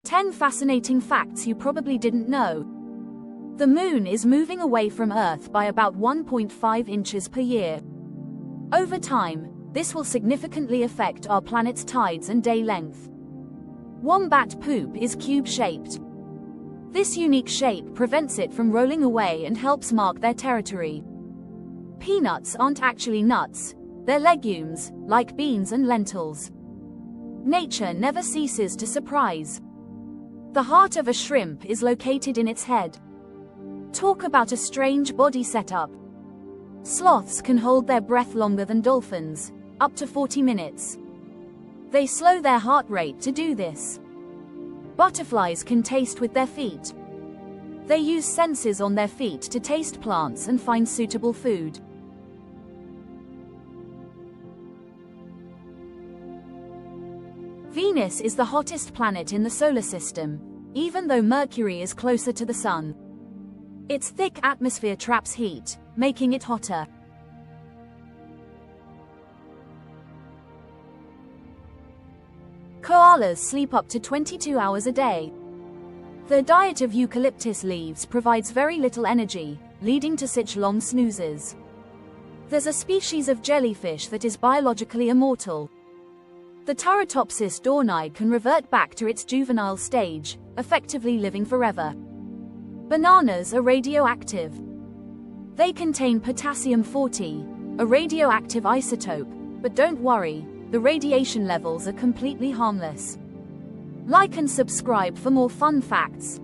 10 fascinating facts you probably didn't know. The moon is moving away from Earth by about 1.5 inches per year. Over time, this will significantly affect our planet's tides and day length. Wombat poop is cube-shaped. This unique shape prevents it from rolling away and helps mark their territory. Peanuts aren't actually nuts, they're legumes, like beans and lentils. Nature never ceases to surprise. The heart of a shrimp is located in its head. Talk about a strange body setup. Sloths can hold their breath longer than dolphins, up to 40 minutes. They slow their heart rate to do this. Butterflies can taste with their feet. They use senses on their feet to taste plants and find suitable food. Venus is the hottest planet in the solar system, even though Mercury is closer to the Sun. Its thick atmosphere traps heat, making it hotter. Koalas sleep up to 22 hours a day. Their diet of eucalyptus leaves provides very little energy, leading to such long snoozes. There's a species of jellyfish that is biologically immortal. The Turritopsis dohrnii can revert back to its juvenile stage, effectively living forever. Bananas are radioactive. They contain potassium-40, a radioactive isotope, but don't worry, the radiation levels are completely harmless. Like and subscribe for more fun facts.